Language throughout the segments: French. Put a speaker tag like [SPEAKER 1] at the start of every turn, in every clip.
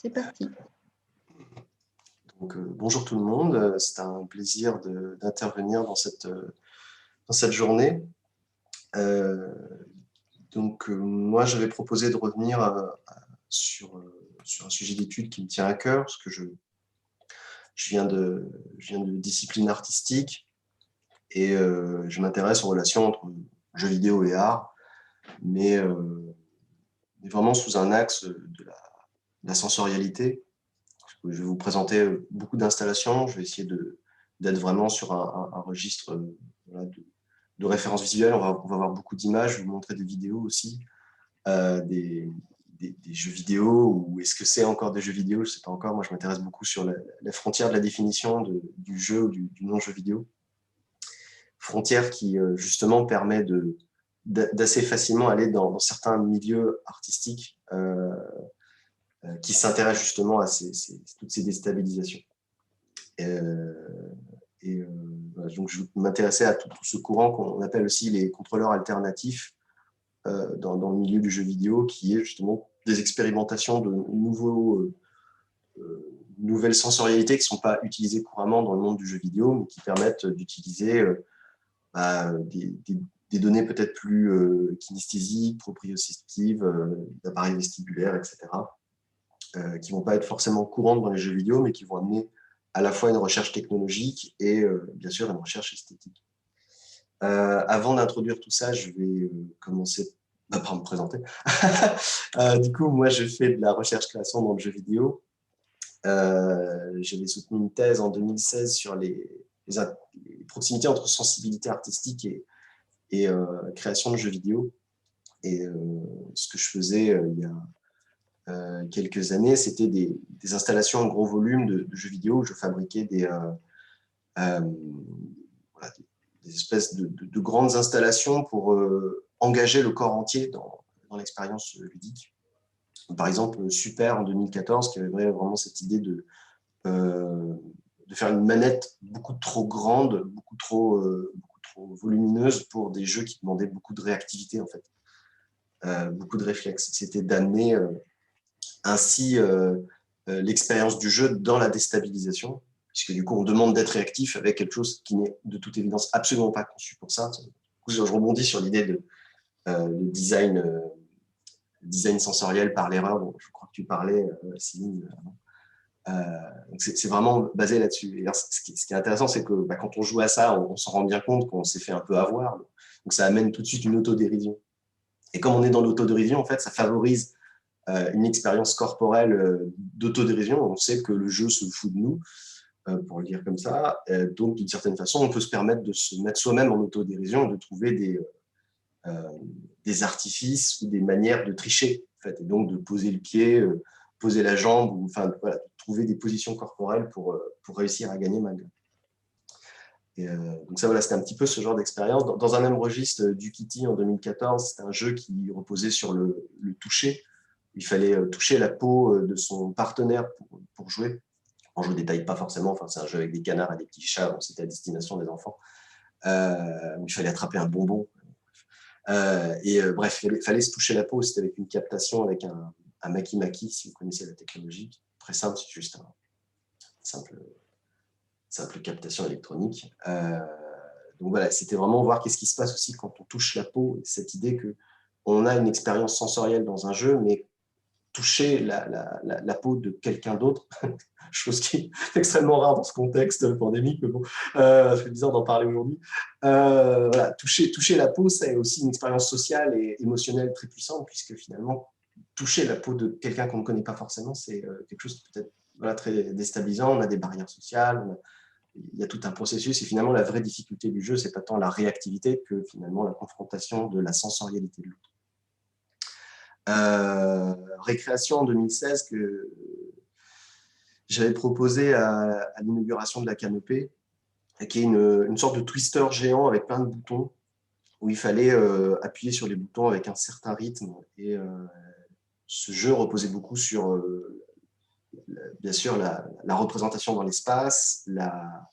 [SPEAKER 1] C'est parti.
[SPEAKER 2] Donc, bonjour tout le monde, c'est un plaisir d'intervenir dans cette journée. Moi, j'avais proposé de revenir sur un sujet d'étude qui me tient à cœur, parce que je viens de discipline artistique et je m'intéresse aux relations entre jeux vidéo et art, mais vraiment sous un axe de la sensorialité. Je vais vous présenter beaucoup d'installations. Je vais essayer d'être vraiment sur un registre voilà, de références visuelles. On va voir beaucoup d'images, je vais vous montrer des vidéos aussi, des jeux vidéo, ou est-ce que c'est encore des jeux vidéo? Je ne sais pas encore. Moi, je m'intéresse beaucoup sur la frontière de la définition du jeu ou du non-jeu vidéo. Frontière qui, justement, permet d'assez facilement aller dans certains milieux artistiques qui s'intéressent justement à toutes ces déstabilisations. Donc, je m'intéressais à tout ce courant qu'on appelle aussi les contrôleurs alternatifs dans le milieu du jeu vidéo, qui est justement des expérimentations de nouvelles sensorialités qui ne sont pas utilisées couramment dans le monde du jeu vidéo, mais qui permettent d'utiliser des données peut-être plus kinesthésiques, proprioceptives, d'appareils vestibulaires, etc., qui ne vont pas être forcément courantes dans les jeux vidéo, mais qui vont amener à la fois une recherche technologique et bien sûr une recherche esthétique. Avant d'introduire tout ça, je vais commencer par me présenter. Du coup, moi, je fais de la recherche-création dans le jeu vidéo. J'avais soutenu une thèse en 2016 sur les proximités entre sensibilité artistique et création de jeux vidéo. Et ce que je faisais il y a quelques années, c'était des installations en gros volume de jeux vidéo où je fabriquais des espèces de grandes installations pour engager le corps entier dans l'expérience ludique. Par exemple, Super en 2014, qui avait vraiment cette idée de faire une manette beaucoup trop grande, beaucoup trop volumineuse pour des jeux qui demandaient beaucoup de réactivité, en fait, beaucoup de réflexes. C'était d'amener ainsi l'expérience du jeu dans la déstabilisation, puisque du coup, on demande d'être réactif avec quelque chose qui n'est de toute évidence absolument pas conçu pour ça. Du coup, je rebondis sur l'idée de design sensoriel par l'erreur, dont je crois que tu parlais, Céline. C'est vraiment basé là-dessus. Et alors, ce qui est intéressant, c'est que quand on joue à ça, on s'en rend bien compte qu'on s'est fait un peu avoir. Donc, ça amène tout de suite une autodérision. Et comme on est dans l'autodérision, en fait, ça favorise une expérience corporelle d'autodérision. On sait que le jeu se fout de nous, pour le dire comme ça. Donc, d'une certaine façon, on peut se permettre de se mettre soi-même en autodérision et de trouver des artifices ou des manières de tricher, en fait, et donc de poser le pied, poser la jambe, ou enfin, voilà, trouver des positions corporelles pour réussir à gagner malgré. Donc ça, voilà, c'était un petit peu ce genre d'expérience. Dans un même registre, Ducati en 2014, c'était un jeu qui reposait sur le toucher. Il fallait toucher la peau de son partenaire pour jouer. Je ne vous détaille pas forcément, enfin, c'est un jeu avec des canards et des petits chats, donc c'était à destination des enfants. Il fallait attraper un bonbon. Bref, il fallait se toucher la peau, c'était avec une captation, avec un maki-maki, si vous connaissez la technologie. Très simple, c'est juste un simple captation électronique. Donc voilà, c'était vraiment voir qu'est-ce qui se passe aussi quand on touche la peau, cette idée qu'on a une expérience sensorielle dans un jeu, mais toucher la peau de quelqu'un d'autre, chose qui est extrêmement rare dans ce contexte pandémique, mais bon, ça fait bizarre d'en parler aujourd'hui. Voilà, toucher la peau, c'est aussi une expérience sociale et émotionnelle très puissante, puisque finalement, toucher la peau de quelqu'un qu'on ne connaît pas forcément, c'est quelque chose qui peut être très déstabilisant. On a des barrières sociales, il y a tout un processus, et finalement, la vraie difficulté du jeu, c'est pas tant la réactivité que finalement la confrontation de la sensorialité de l'autre. Récréation en 2016 que j'avais proposé à l'inauguration de la Canopée, qui est une sorte de twister géant avec plein de boutons, où il fallait appuyer sur les boutons avec un certain rythme. Et ce jeu reposait beaucoup sur, bien sûr, la représentation dans l'espace, la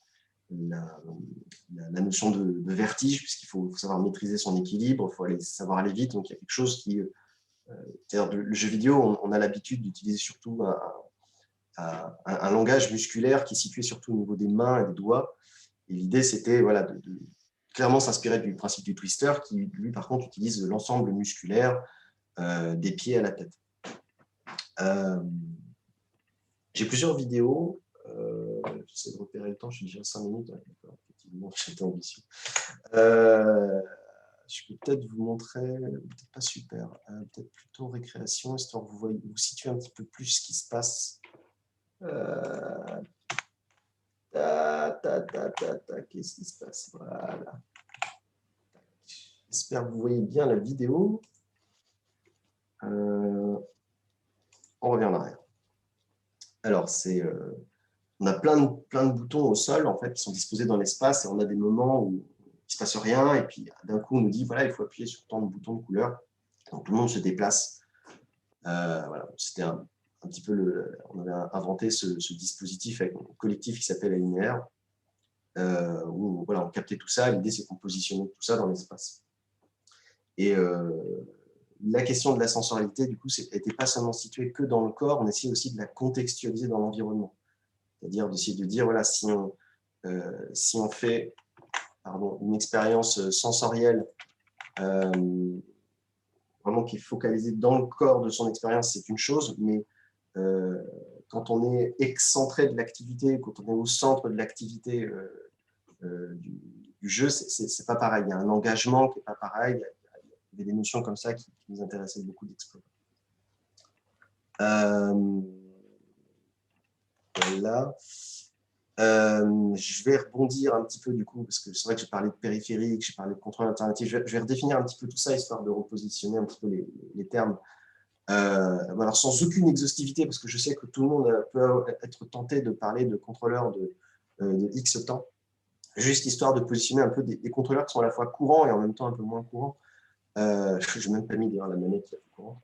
[SPEAKER 2] notion de vertige, puisqu'il faut savoir maîtriser son équilibre, il faut savoir aller vite. Donc, il y a quelque chose qui... le jeu vidéo, on a l'habitude d'utiliser surtout un langage musculaire qui est situé surtout au niveau des mains et des doigts. Et l'idée, c'était voilà, de clairement s'inspirer du principe du twister, qui, lui, par contre, utilise l'ensemble musculaire des pieds à la tête. J'ai plusieurs vidéos. J'essaie de repérer le temps, je suis déjà à 5 minutes. Ouais, effectivement, j'étais ambitieux. Je peux peut-être vous montrer, peut-être pas super, peut-être plutôt récréation, histoire que vous situez un petit peu plus ce qui se passe. Qu'est-ce qui se passe? Voilà. J'espère que vous voyez bien la vidéo. On revient en arrière. Alors, on a plein de boutons au sol en fait, qui sont disposés dans l'espace et on a des moments où il ne se passe rien et puis d'un coup on nous dit voilà, il faut appuyer sur tant de boutons de couleur. Donc tout le monde se déplace. Voilà, c'était un petit peu on avait inventé ce dispositif avec un collectif qui s'appelle Alinéaire, où voilà, on captait tout ça. L'idée c'est qu'on positionnait tout ça dans l'espace. Et la question de la sensorialité, du coup, n'était pas seulement située que dans le corps, on essayait aussi de la contextualiser dans l'environnement. C'est-à-dire d'essayer de dire, voilà, si on fait une expérience sensorielle vraiment qui est focalisée dans le corps de son expérience, c'est une chose, mais quand on est excentré de l'activité, quand on est au centre de l'activité du jeu, c'est pas pareil. Il y a un engagement qui n'est pas pareil. Il y avait des notions comme ça qui nous intéressaient beaucoup d'explorer. Voilà. Je vais rebondir un petit peu du coup, parce que c'est vrai que j'ai parlé de périphérique, j'ai parlé de contrôle alternatif. Je vais redéfinir un petit peu tout ça, histoire de repositionner un petit peu les termes. Alors, sans aucune exhaustivité, parce que je sais que tout le monde peut être tenté de parler de contrôleurs de X temps. Juste histoire de positionner un peu des contrôleurs qui sont à la fois courants et en même temps un peu moins courants. Je n'ai même pas mis d'ailleurs la manette qui est plus courante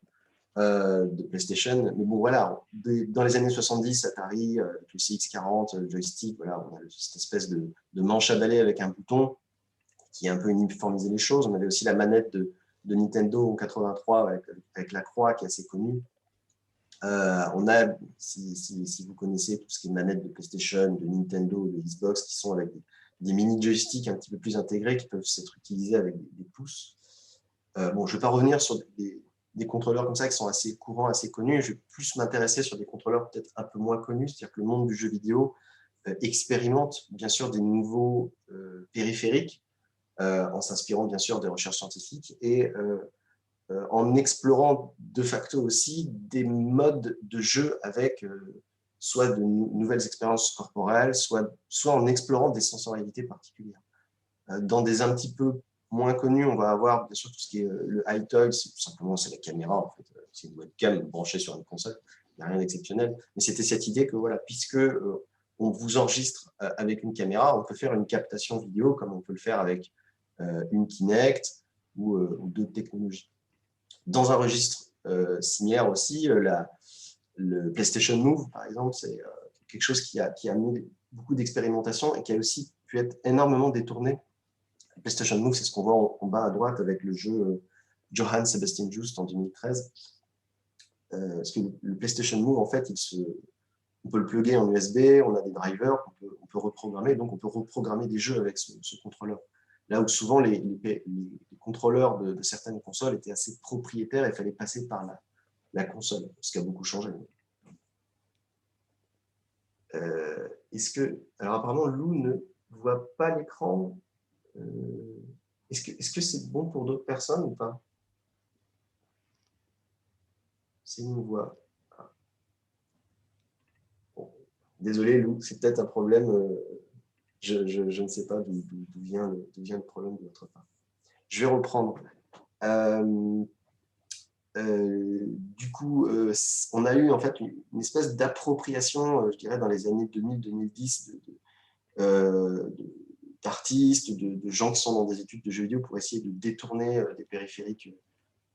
[SPEAKER 2] de PlayStation. Mais bon, voilà, dans les années 70, Atari, le CX40, le joystick, voilà, on a cette espèce de manche à balai avec un bouton qui a un peu uniformisé les choses. On avait aussi la manette de Nintendo en 83 avec la croix qui est assez connue. On a, si vous connaissez tout ce qui est manette de PlayStation, de Nintendo, de Xbox, qui sont avec des mini joysticks un petit peu plus intégrés qui peuvent être utilisés avec des pouces. Bon, je ne vais pas revenir sur des contrôleurs comme ça qui sont assez courants, assez connus. Je vais plus m'intéresser sur des contrôleurs peut-être un peu moins connus, c'est-à-dire que le monde du jeu vidéo expérimente bien sûr des nouveaux périphériques en s'inspirant bien sûr des recherches scientifiques et en explorant de facto aussi des modes de jeu avec soit de nouvelles expériences corporelles, soit en explorant des sensorialités particulières. Dans des un petit peu moins connus, on va avoir bien sûr tout ce qui est le high toy, tout simplement c'est la caméra, en fait. C'est une webcam branchée sur une console, il n'y a rien d'exceptionnel. Mais c'était cette idée que voilà, puisque on vous enregistre avec une caméra, on peut faire une captation vidéo comme on peut le faire avec une Kinect ou d'autres technologies. Dans un registre similaire aussi, le PlayStation Move, par exemple, c'est quelque chose qui a amené beaucoup d'expérimentation et qui a aussi pu être énormément détourné. Le PlayStation Move, c'est ce qu'on voit en bas à droite avec le jeu Johann Sebastian Just en 2013. Parce que le PlayStation Move, en fait, on peut le plugger en USB, on a des drivers, on peut reprogrammer, donc on peut reprogrammer des jeux avec ce contrôleur. Là où souvent les contrôleurs de certaines consoles étaient assez propriétaires et il fallait passer par la console, ce qui a beaucoup changé. Alors apparemment, Lou ne voit pas l'écran. Est-ce que c'est bon pour d'autres personnes ou pas? C'est une voix. Ah. Bon. Désolé, Lou, c'est peut-être un problème. Je ne sais pas d'où vient le problème de votre part. Je vais reprendre. Du coup, on a eu en fait une espèce d'appropriation, je dirais, dans les années 2000-2010 d'artistes, de gens qui sont dans des études de jeux vidéo pour essayer de détourner des périphériques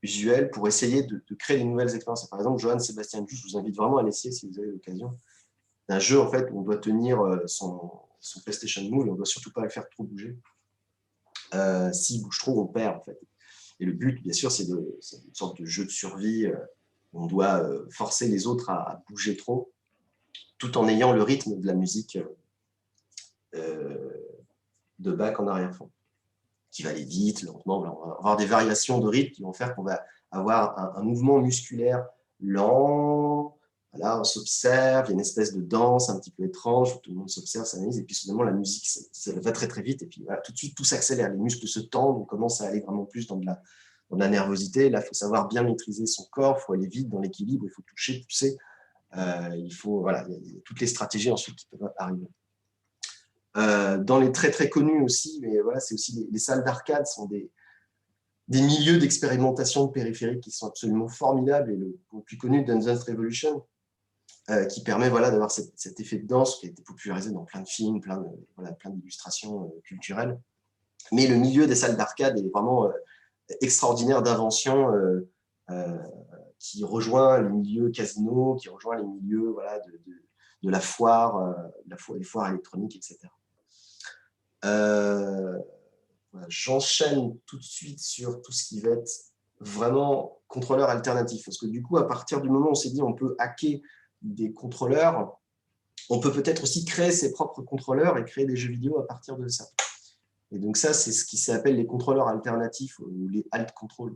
[SPEAKER 2] usuels, pour essayer de créer de nouvelles expériences. Par exemple, Johann Sebastian Just, je vous invite vraiment à l'essayer si vous avez l'occasion. C'est un jeu en fait, où on doit tenir son PlayStation Move et on ne doit surtout pas le faire trop bouger. S'il bouge trop, on perd en fait. Et le but, bien sûr, c'est une sorte de jeu de survie. On doit forcer les autres à bouger trop. tout en ayant le rythme de la musique de Bach en arrière-fond, qui va aller vite, lentement. On va avoir des variations de rythme qui vont faire qu'on va avoir un mouvement musculaire lent. Voilà, on s'observe, il y a une espèce de danse un petit peu étrange où tout le monde s'observe, s'analyse, et puis soudainement la musique ça va très très vite, et puis voilà, tout de suite tout s'accélère, les muscles se tendent, on commence à aller vraiment plus dans de la nervosité. Là, il faut savoir bien maîtriser son corps, il faut aller vite dans l'équilibre, il faut toucher, pousser, il faut, voilà, il y a toutes les stratégies ensuite qui peuvent arriver. Dans les très très connus aussi, mais voilà, c'est aussi les salles d'arcade sont des milieux d'expérimentation périphérique qui sont absolument formidables, et le plus connu, Dance Dance Revolution, qui permet voilà, d'avoir cet effet de danse qui a été popularisé dans plein de films, plein d'illustrations culturelles. Mais le milieu des salles d'arcade est vraiment extraordinaire d'invention, qui rejoint les milieux casino, qui rejoint les milieux voilà, de la foire, les foires électroniques, etc. Voilà, j'enchaîne tout de suite sur tout ce qui va être vraiment contrôleur alternatif. Parce que du coup, à partir du moment où on s'est dit on peut hacker des contrôleurs, on peut peut-être aussi créer ses propres contrôleurs et créer des jeux vidéo à partir de ça. Et donc ça, c'est ce qui s'appelle les contrôleurs alternatifs ou les alt control,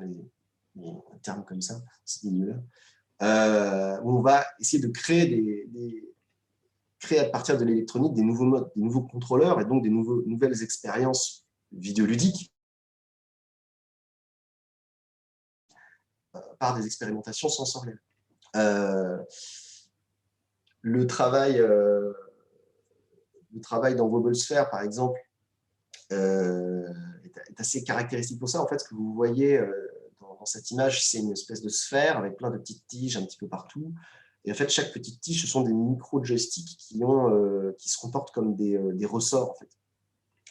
[SPEAKER 2] les termes comme ça, ce milieu-là, où on va essayer de créer créer à partir de l'électronique des nouveaux modes, des nouveaux contrôleurs et donc des nouvelles expériences vidéoludiques par des expérimentations sensorielles. Le travail dans Wobblesphere, par exemple, est assez caractéristique pour ça. En fait, ce que vous voyez dans cette image, c'est une espèce de sphère avec plein de petites tiges un petit peu partout. Et en fait, chaque petite tige, ce sont des micro-joysticks qui se comportent comme des ressorts, en fait.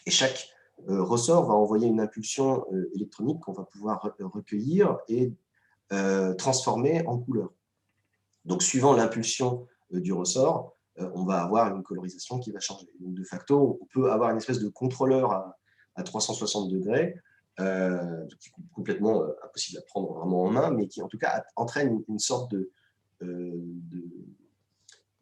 [SPEAKER 2] Et chaque ressort va envoyer une impulsion électronique qu'on va pouvoir recueillir et transformer en couleur. Donc, suivant l'impulsion du ressort, on va avoir une colorisation qui va changer. Donc, de facto, on peut avoir une espèce de contrôleur à 360 degrés, qui est complètement impossible à prendre vraiment en main, mais qui, en tout cas, entraîne une sorte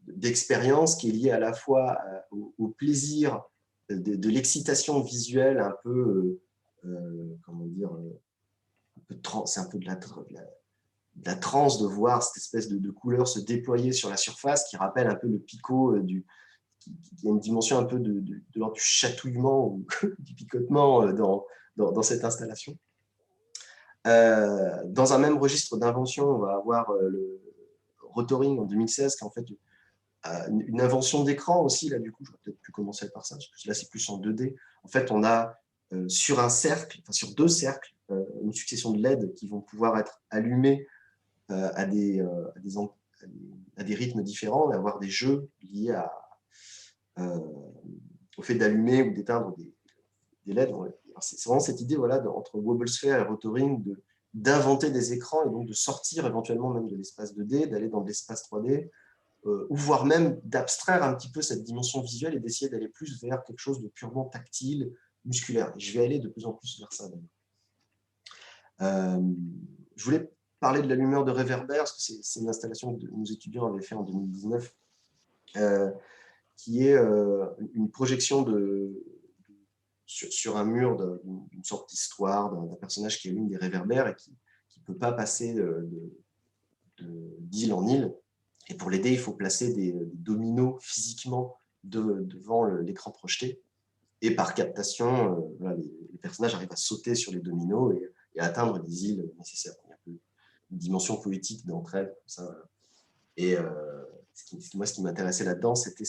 [SPEAKER 2] d'expérience qui est liée à la fois au plaisir de l'excitation visuelle un peu, comment dire, c'est un peu de la transe de voir cette espèce de couleur se déployer sur la surface qui rappelle un peu le picot qui a une dimension un peu de l'ordre du chatouillement ou du picotement dans cette installation. Dans un même registre d'invention, on va avoir le Rotoring en 2016, qui est en fait une invention d'écran aussi. Là, du coup, j'aurais peut-être pu commencer par ça, parce que là, c'est plus en 2D. En fait, on a sur un cercle, enfin sur deux cercles, une succession de LED qui vont pouvoir être allumés à des rythmes différents, et avoir des jeux liés au fait d'allumer ou d'éteindre des LED. C'est vraiment cette idée voilà, entre Wobblesphere et Rotoring d'inventer des écrans et donc de sortir éventuellement même de l'espace 2D, d'aller dans de l'espace 3D, ou voire même d'abstraire un petit peu cette dimension visuelle et d'essayer d'aller plus vers quelque chose de purement tactile, musculaire. Et je vais aller de plus en plus vers ça. Je voulais parler de l'allumeur de réverbère, parce que c'est une installation que nos étudiants avaient fait en 2019, qui est une projection sur un mur d'une sorte d'histoire, d'un personnage qui allume des réverbères et qui ne peut pas passer d'île en île. Et pour l'aider, il faut placer des dominos physiquement devant l'écran projeté. Et par captation, voilà, les personnages arrivent à sauter sur les dominos et à atteindre les îles nécessaires. Il y a un peu une dimension poétique d'entraide. Et moi, ce qui m'intéressait là-dedans, c'était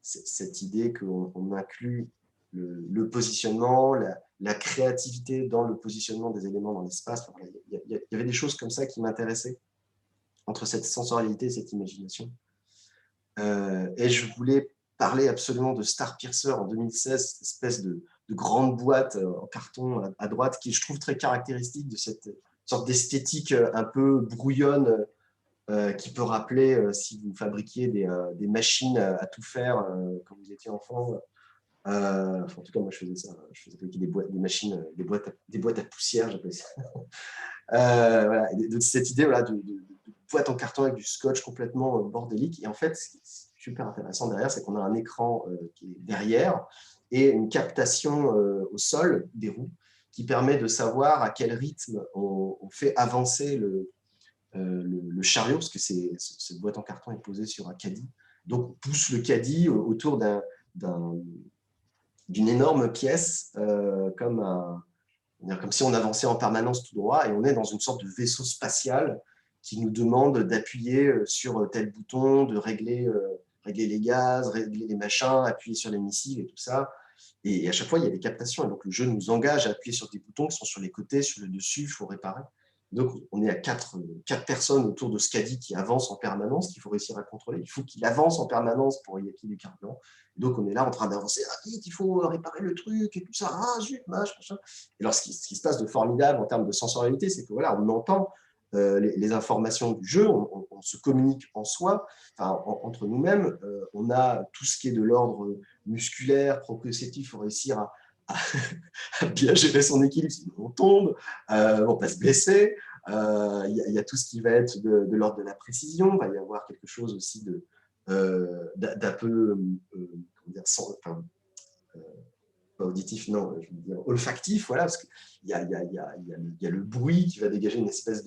[SPEAKER 2] cette idée qu'on inclut le positionnement, la créativité dans le positionnement des éléments dans l'espace. Enfin, il y avait des choses comme ça qui m'intéressaient entre cette sensorialité et cette imagination. Et je voulais parler absolument de Starpiercer en 2016, cette espèce de grande boîte en carton à droite qui, je trouve, très caractéristique de cette sorte d'esthétique un peu brouillonne qui peut rappeler, si vous fabriquiez des machines à tout faire quand vous étiez enfant. En tout cas, moi, je faisais ça. Je faisais fabriquer des machines, des boîtes à poussière, j'appelais ça. Voilà. Donc, cette idée voilà, boîte en carton avec du scotch complètement bordélique. Et en fait, ce qui est super intéressant derrière, c'est qu'on a un écran qui est derrière et une captation au sol des roues qui permet de savoir à quel rythme on fait avancer le chariot, parce que cette boîte en carton est posée sur un caddie. Donc, on pousse le caddie autour d'une énorme pièce, comme si on avançait en permanence tout droit, et on est dans une sorte de vaisseau spatial qui nous demande d'appuyer sur tel bouton, de régler les gaz, régler les machins, appuyer sur les missiles et tout ça. Et à chaque fois, il y a des captations. Et donc, le jeu nous engage à appuyer sur des boutons qui sont sur les côtés, sur le dessus, il faut réparer. Donc, on est à quatre personnes autour de ce caddie qui avance en permanence, qu'il faut réussir à contrôler. Il faut qu'il avance en permanence pour y appuyer du carburant. Donc, on est là en train d'avancer. Ah, vite, il faut réparer le truc et tout ça. Ah, zut, machin. Et alors, ce qui se passe de formidable en termes de sensorialité, c'est que voilà, on entend les informations du jeu, on se communique en soi, enfin, entre nous-mêmes. On a tout ce qui est de l'ordre musculaire, proprioceptif, il faut réussir à bien gérer son équilibre, sinon on tombe, on va se blesser. Il y a tout ce qui va être de l'ordre de la précision, il va y avoir quelque chose aussi d'un peu, comment dire, pas auditif, non, je veux dire olfactif, voilà, parce qu'il y a le bruit qui va dégager une espèce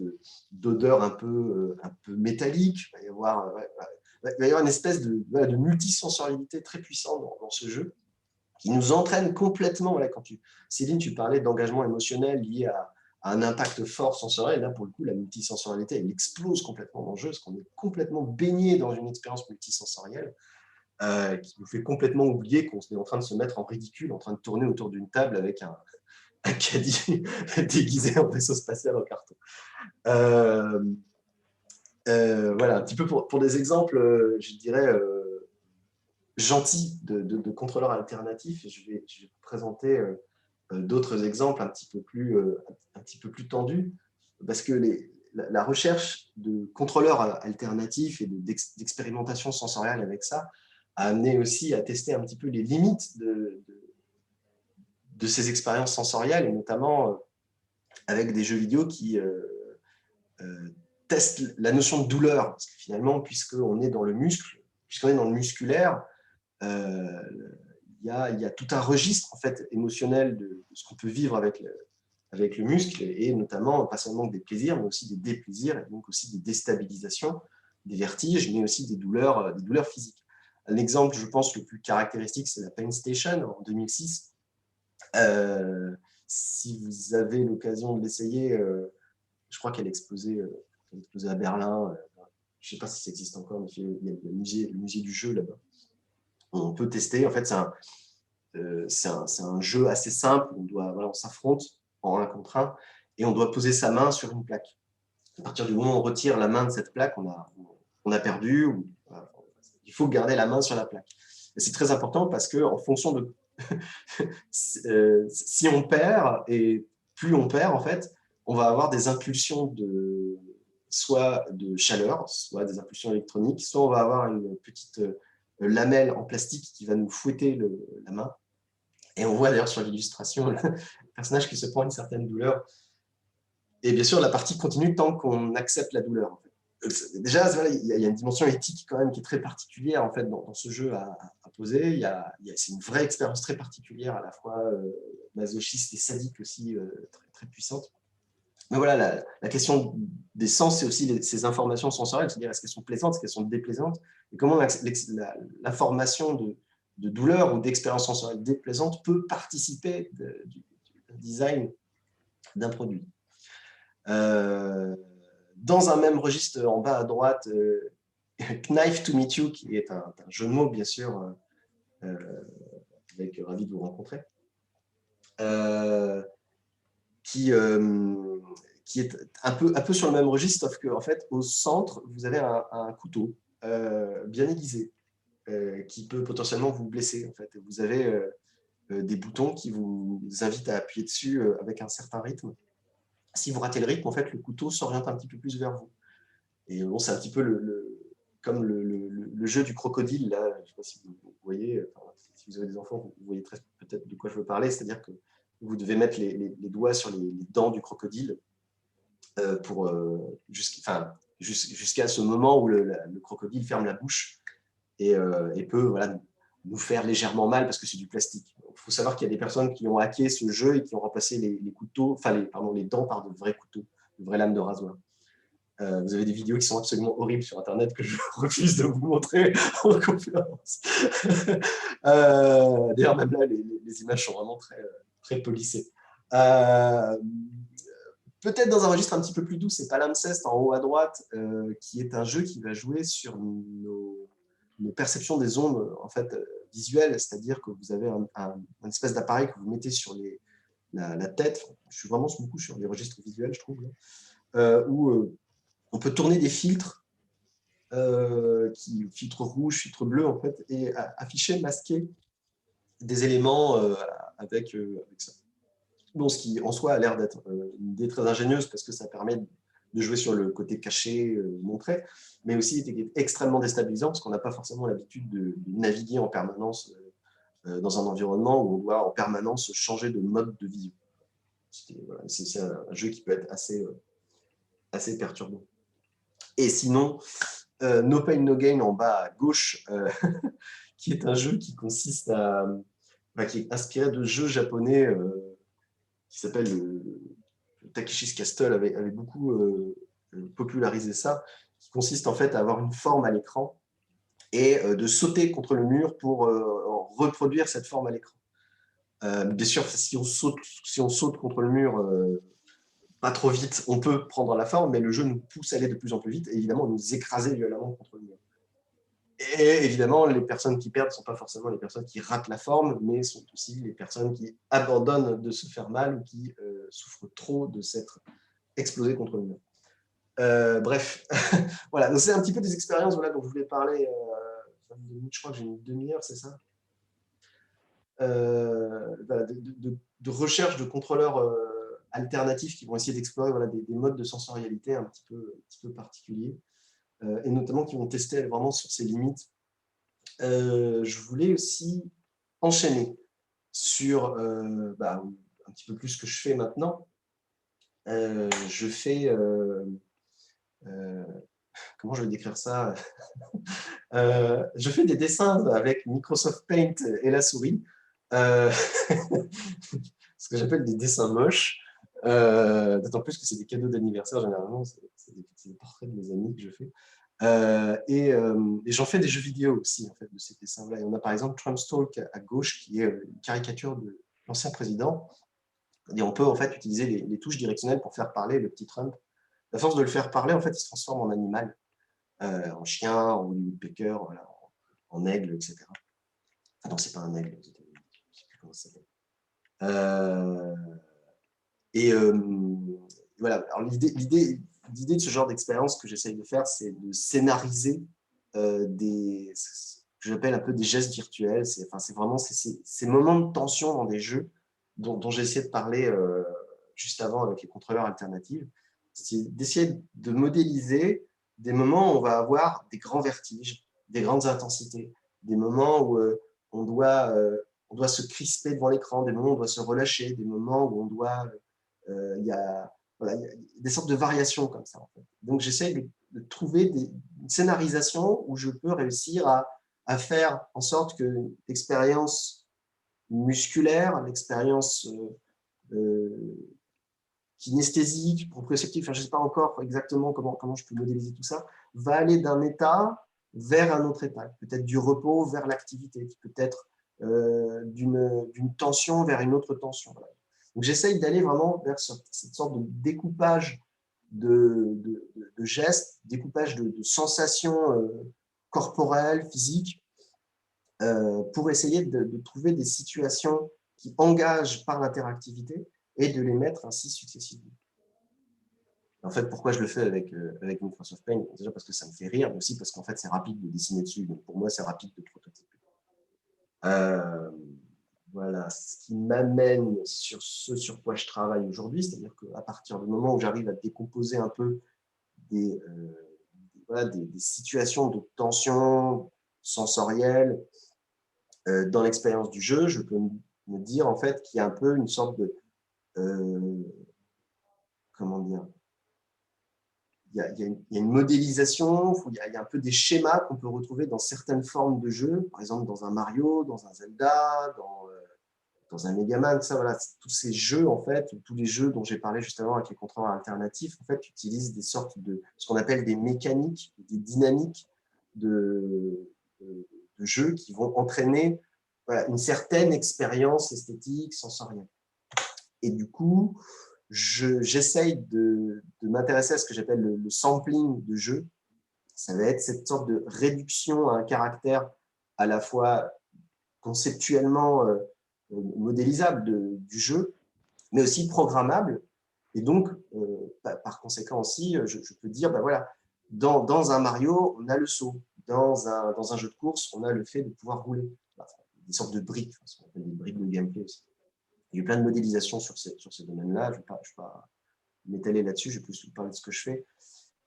[SPEAKER 2] d'odeur un peu métallique, il va y avoir une espèce de multisensorialité très puissante dans ce jeu, qui nous entraîne complètement. Voilà, Céline, tu parlais d'engagement émotionnel lié à un impact fort sensoriel. Là, pour le coup, la multisensorialité, elle explose complètement dans le jeu, parce qu'on est complètement baigné dans une expérience multisensorielle qui nous fait complètement oublier qu'on est en train de se mettre en ridicule, en train de tourner autour d'une table avec un caddie déguisé en vaisseau spatial en carton. Voilà, un petit peu pour des exemples, je dirais, gentils de contrôleurs alternatifs. Je vais vous présenter d'autres exemples un petit peu plus tendus, parce que la recherche de contrôleurs alternatifs et d'expérimentation sensorielle avec ça a amené aussi à tester un petit peu les limites de ces expériences sensorielles, et notamment avec des jeux vidéo qui testent la notion de douleur, parce que finalement, puisqu'on est dans le muscle, puisqu'on est dans le musculaire, il y a tout un registre en fait, émotionnel de ce qu'on peut vivre avec le muscle, et notamment pas seulement des plaisirs, mais aussi des déplaisirs, et donc aussi des déstabilisations, des vertiges, mais aussi des douleurs physiques. Un exemple, je pense, le plus caractéristique, c'est la Pain Station en 2006. Si vous avez l'occasion de l'essayer, je crois qu'elle exposait à Berlin. Je ne sais pas si ça existe encore, mais il y a le musée du jeu là-bas. On peut tester. En fait, c'est un jeu assez simple. On s'affronte en 1 contre 1 et on doit poser sa main sur une plaque. À partir du moment où on retire la main de cette plaque, on a perdu. Il faut garder la main sur la plaque. Et c'est très important parce qu'en fonction de si on perd, et plus on perd, en fait, on va avoir des impulsions soit de chaleur, soit des impulsions électroniques, soit on va avoir une petite lamelle en plastique qui va nous fouetter la main. Et on voit d'ailleurs sur l'illustration le personnage qui se prend une certaine douleur. Et bien sûr, la partie continue tant qu'on accepte la douleur. En fait. Déjà, il y a une dimension éthique quand même qui est très particulière en fait, dans ce jeu à poser. C'est une vraie expérience très particulière, à la fois masochiste et sadique aussi, très, très puissante. Mais voilà, la question des sens, c'est aussi ces informations sensorielles, c'est-à-dire est-ce qu'elles sont plaisantes, est-ce qu'elles sont déplaisantes, et comment l'information de douleur ou d'expérience sensorielle déplaisante peut participer du design d'un produit. Dans un même registre, en bas à droite, Knife to Meet You, qui est un jeu de mots, bien sûr, avec ravi de vous rencontrer, qui est un peu sur le même registre, sauf qu'en fait, au centre, vous avez un couteau bien aiguisé, qui peut potentiellement vous blesser. En fait. Vous avez des boutons qui vous invitent à appuyer dessus avec un certain rythme. Si vous ratez le rythme, en fait, le couteau s'oriente un petit peu plus vers vous. Et bon, c'est un petit peu comme le jeu du crocodile, là, je ne sais pas si vous voyez, si vous avez des enfants, vous voyez peut-être de quoi je veux parler, c'est-à-dire que vous devez mettre les doigts sur les dents du crocodile jusqu'à ce moment où le crocodile ferme la bouche et peut voilà, nous faire légèrement mal parce que c'est du plastique. Il faut savoir qu'il y a des personnes qui ont hacké ce jeu et qui ont remplacé les couteaux, enfin les dents par de vrais couteaux, de vraies lames de rasoir. Vous avez des vidéos qui sont absolument horribles sur Internet que je refuse de vous montrer en conférence. D'ailleurs, même là, les images sont vraiment très, très polissées. Peut-être dans un registre un petit peu plus doux, c'est Palimpseste en haut à droite, qui est un jeu qui va jouer sur nos perceptions des ondes en fait, visuelles, c'est-à-dire que vous avez un espèce d'appareil que vous mettez sur la tête. Je suis vraiment beaucoup sur les registres visuels, je trouve, où on peut tourner des filtres, filtres rouges, filtres bleus, en fait, et afficher, masquer des éléments avec ça. Bon, ce qui, en soi, a l'air d'être une idée très ingénieuse parce que ça permet de jouer sur le côté caché, montré, mais aussi extrêmement déstabilisant parce qu'on n'a pas forcément l'habitude de naviguer en permanence dans un environnement où on doit en permanence changer de mode de vision. C'est un jeu qui peut être assez perturbant. Et sinon, No Pain No Gain en bas à gauche, qui est un jeu qui consiste qui est inspiré de jeux japonais qui s'appelle Takeshi's Castle, avait beaucoup popularisé ça, qui consiste en fait à avoir une forme à l'écran et de sauter contre le mur pour reproduire cette forme à l'écran. Bien sûr, si on saute contre le mur pas trop vite, on peut prendre la forme, mais le jeu nous pousse à aller de plus en plus vite et évidemment nous écraser violemment contre le mur. Et évidemment, les personnes qui perdent ne sont pas forcément les personnes qui ratent la forme, mais sont aussi les personnes qui abandonnent de se faire mal ou qui souffrent trop de s'être explosées contre le mur. Bref, voilà, donc c'est un petit peu des expériences voilà, dont je voulais parler. Je crois que j'ai une demi-heure, c'est ça, voilà, de recherche de contrôleurs alternatifs qui vont essayer d'explorer voilà, des modes de sensorialité un petit peu particuliers, et notamment qui vont tester vraiment sur ces limites. Je voulais aussi enchaîner sur un petit peu plus ce que je fais maintenant. Je fais, comment je vais décrire ça, je fais des dessins avec Microsoft Paint et la souris, ce que j'appelle des dessins moches, d'autant plus que c'est des cadeaux d'anniversaire généralement, c'est des portraits de mes amis que je fais. Et j'en fais des jeux vidéo aussi en fait, de ces dessins-là. Et on a par exemple Trump's Talk à gauche, qui est une caricature de l'ancien président. Et on peut en fait utiliser les touches directionnelles pour faire parler le petit Trump. À force de le faire parler, en fait, il se transforme en animal, en chien, en woodpecker, voilà, en aigle, etc. Ah non, c'est pas un aigle, je ne sais plus comment ça s'appelle. Et voilà, alors l'idée de ce genre d'expérience que j'essaye de faire, c'est de scénariser ce que j'appelle un peu des gestes virtuels. C'est vraiment ces moments de tension dans des jeux dont j'ai essayé de parler juste avant avec les contrôleurs alternatifs. C'est d'essayer de modéliser des moments où on va avoir des grands vertiges, des grandes intensités, des moments où on doit se crisper devant l'écran, des moments où on doit se relâcher, des moments où on doit... il y a des sortes de variations comme ça. En fait. Donc, j'essaie de trouver une scénarisation où je peux réussir à faire en sorte que l'expérience musculaire, l'expérience kinesthésique, proprioceptive, enfin, je ne sais pas encore exactement comment je peux modéliser tout ça, va aller d'un état vers un autre état. Peut-être du repos vers l'activité, peut-être d'une tension vers une autre tension. Voilà. Donc, j'essaye d'aller vraiment vers cette sorte de découpage de gestes, découpage de sensations corporelles, physiques, pour essayer de trouver des situations qui engagent par l'interactivité et de les mettre ainsi successivement. En fait, pourquoi je le fais avec Microsoft Paint? Déjà parce que ça me fait rire, mais aussi parce qu'en fait, c'est rapide de dessiner dessus. Donc, pour moi, c'est rapide de prototyper. Voilà, ce qui m'amène sur ce sur quoi je travaille aujourd'hui, c'est-à-dire qu'à partir du moment où j'arrive à décomposer un peu des situations de tension sensorielle dans l'expérience du jeu, je peux me dire en fait qu'il y a un peu une sorte de comment dire, il y a une modélisation, il y a un peu des schémas qu'on peut retrouver dans certaines formes de jeux, par exemple dans un Mario, dans un Zelda, dans un Megaman, ça, voilà, tous ces jeux, en fait, tous les jeux dont j'ai parlé juste avant avec les contrôleurs alternatifs, en fait, utilisent des sortes de ce qu'on appelle des mécaniques, des dynamiques de, de jeux qui vont entraîner voilà, une certaine expérience esthétique, sensorielle. Et du coup, j'essaye de m'intéresser à ce que j'appelle le sampling de jeu. Ça va être cette sorte de réduction à un caractère à la fois conceptuellement modélisable du jeu, mais aussi programmable. Et donc, par conséquent aussi, je peux dire, ben voilà, dans un Mario, on a le saut. Dans un jeu de course, on a le fait de pouvoir rouler. Enfin, des sortes de briques, ce qu'on appelle des briques de gameplay aussi. Il y a eu plein de modélisations sur ces domaines-là. Je ne vais pas m'étaler là-dessus, je vais plus vous parler de ce que je fais.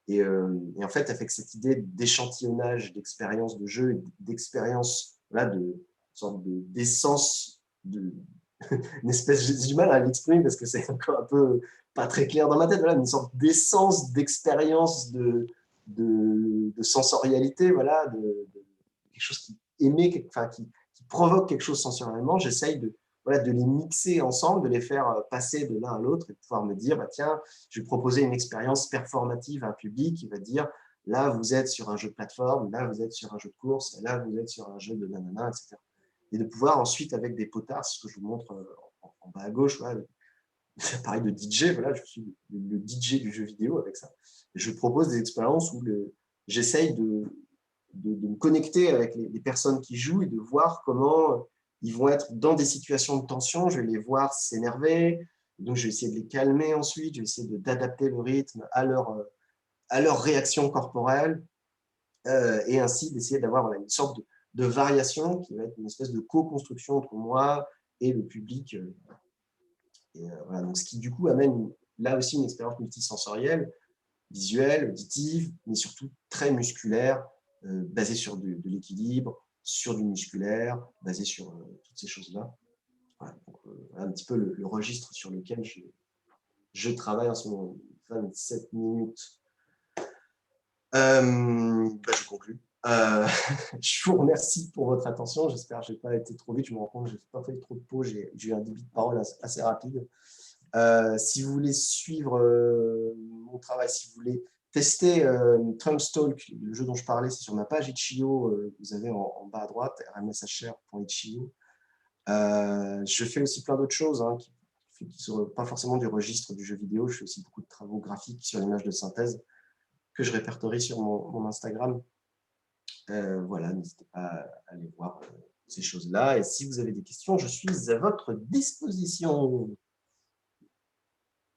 [SPEAKER 2] Et en fait, avec cette idée d'échantillonnage, d'expérience de jeu, d'expérience, voilà, de sorte d'essence, une espèce, j'ai du mal à l'exprimer parce que c'est encore un peu pas très clair dans ma tête, voilà, une sorte d'essence, d'expérience, de sensorialité, voilà, quelque chose qui émet, enfin, qui provoque quelque chose sensoriellement. J'essaye voilà, de les mixer ensemble, de les faire passer de l'un à l'autre et de pouvoir me dire, bah, tiens, je vais proposer une expérience performative à un public qui va dire, là, vous êtes sur un jeu de plateforme, là, vous êtes sur un jeu de course, là, vous êtes sur un jeu de nanana, etc. Et de pouvoir ensuite, avec des potards, ce que je vous montre en bas à gauche, voilà, pareil de DJ, voilà, je suis le DJ du jeu vidéo avec ça. Et je propose des expériences où j'essaye de me connecter avec les personnes qui jouent et de voir comment ils vont être dans des situations de tension. Je vais les voir s'énerver, donc je vais essayer de les calmer ensuite, je vais essayer d'adapter le rythme à leur réaction corporelle et ainsi d'essayer d'avoir voilà, une sorte de variation qui va être une espèce de co-construction entre moi et le public. Voilà, donc ce qui du coup amène là aussi une expérience multisensorielle, visuelle, auditive, mais surtout très musculaire, basée sur de l'équilibre, sur du musculaire, basée sur toutes ces choses-là. Voilà, donc, voilà un petit peu le registre sur lequel je travaille en ce moment. 27 minutes. Je conclue. Je vous remercie pour votre attention. J'espère que je n'ai pas été trop vite. Je me rends compte que je n'ai pas fait trop de pause. J'ai eu un débit de parole assez rapide. Si vous voulez suivre mon travail, si vous voulez tester Trumpstalk, le jeu dont je parlais, c'est sur ma page Itch.io. Vous avez en bas à droite, rmshr.itch.io. Je fais aussi plein d'autres choses hein, qui ne sont pas forcément du registre du jeu vidéo. Je fais aussi beaucoup de travaux graphiques sur l'image de synthèse que je répertorie sur mon Instagram. Voilà, n'hésitez pas à aller voir ces choses-là. Et si vous avez des questions, je suis à votre disposition.